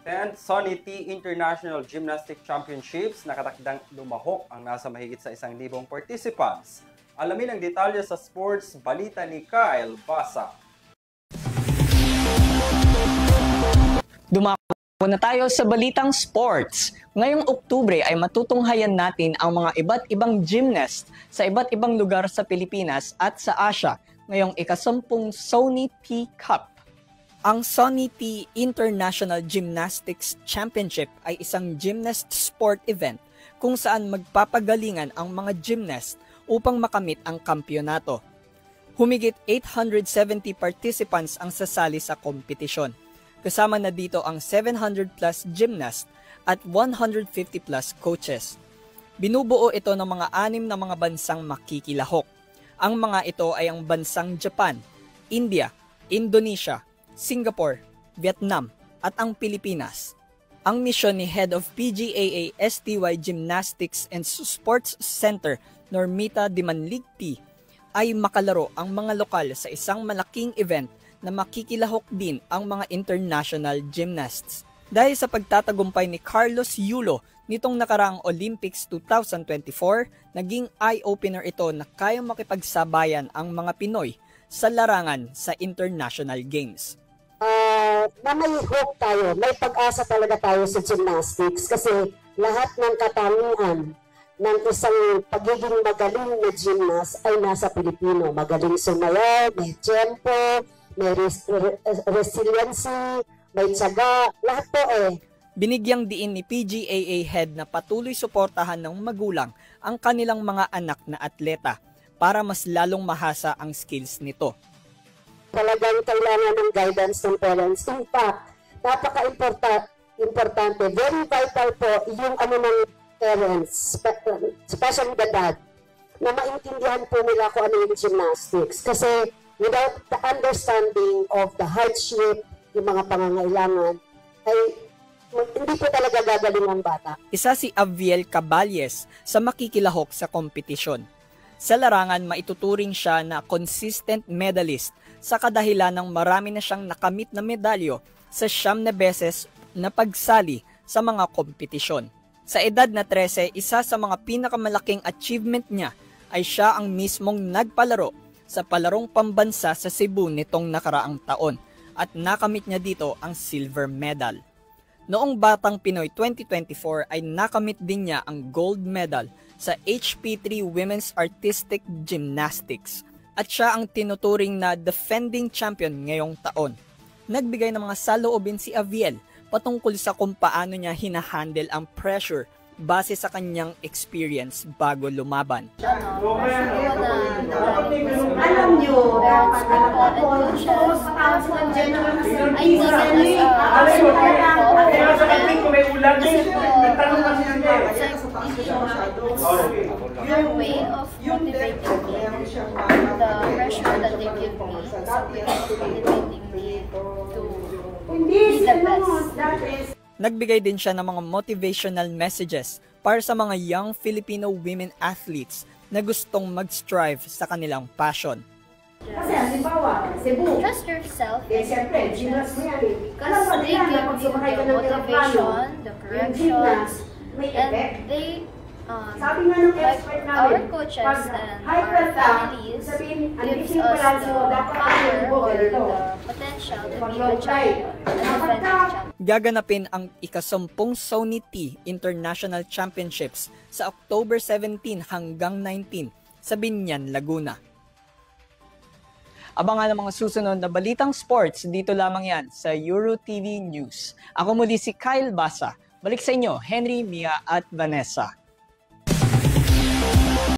10th Sonny T International Gymnastic Championships nakatakdang lumahok ang nasa mahigit sa 1,000 participants. Alamin ang detalye sa sports balita ni Kyle Basa. Dumako na tayo sa balitang sports. Ngayong Oktubre ay matutunghayan natin ang mga iba't ibang gymnast sa iba't ibang lugar sa Pilipinas at sa Asia ngayong ika-10 Sonny T Cup. Ang Sonny T International Gymnastics Championship ay isang gymnast sport event kung saan magpapagalingan ang mga gymnast upang makamit ang kampyonato. Humigit 870 participants ang sasali sa kompetisyon. Kasama na dito ang 700 plus gymnast at 150 plus coaches. Binubuo ito ng mga 6 na mga bansang makikilahok. Ang mga ito ay ang bansang Japan, India, Indonesia, Singapore, Vietnam at ang Pilipinas. Ang misyon ni Head of PGAA STY Gymnastics and Sports Center, Normita Dimanligti, ay makalaro ang mga lokal sa isang malaking event na makikilahok din ang mga international gymnasts. Dahil sa pagtatagumpay ni Carlos Yulo nitong nakaraang Olympics 2024, naging eye-opener ito na kayang makipagsabayan ang mga Pinoy sa larangan sa International Games. Na may hope tayo, may pag-asa talaga tayo sa gymnastics kasi lahat ng katangian ng isang pagiging magaling na gymnast ay nasa Pilipino. Magaling sumayaw, may tempo, may resiliency, may tiyaga, lahat po Binigyang diin ni PGAA Head na patuloy suportahan ng magulang ang kanilang mga anak na atleta para mas lalong mahasa ang skills nito. Talagang kailangan ng guidance ng parents. In fact, napaka-importante, very vital po yung ng parents, especially the dad, na maintindihan po nila kung ano yung gymnastics. Kasi without the understanding of the hardship, yung mga pangangailangan, ay hindi po talaga gagaling ang bata. Isa si Aviel Caballes sa makikilahok sa kompetisyon. Sa larangan, maituturing siya na consistent medalist sa kadahilan ng marami na siyang nakamit na medalyo sa 9 na beses na pagsali sa mga kompetisyon. Sa edad na 13, isa sa mga pinakamalaking achievement niya ay siya ang mismong nagpalaro sa palarong pambansa sa Cebu nitong nakaraang taon at nakamit niya dito ang silver medal. Noong Batang Pinoy 2024 ay nakamit din niya ang gold medal sa HP3 Women's Artistic Gymnastics at siya ang tinuturing na defending champion ngayong taon. Nagbigay ng mga saloobin si Aviel patungkol sa kung paano niya hinahandle ang pressure base sa kanyang experience bago lumaban. Alam nyo, their way of motivating me, the pressure that they give me, is motivating me to be the best. Nagbigay din siya ng mga motivational messages para sa mga young Filipino women athletes na gustong mag-strive sa kanilang passion. Kasi halimbawa, Cebu. Trust yourself and your Siyempre, gymnast mo yan because they give you the motivation, the corrections, and they sabi nga ng like expert our namin, coaches pag and high our blood families sabihin, gives andito us yung the dapat power ang or ganito. the potential to be the champion, the defending champion. Gaganapin ang ika-10 Sonny T International Championships sa October 17 hanggang 19 sa Biñan, Laguna. Abangan ang mga susunod na balitang sports dito lamang yan sa EuroTV News. Ako muli si Kyle Basa. Balik sa inyo, Henry, Mia at Vanessa.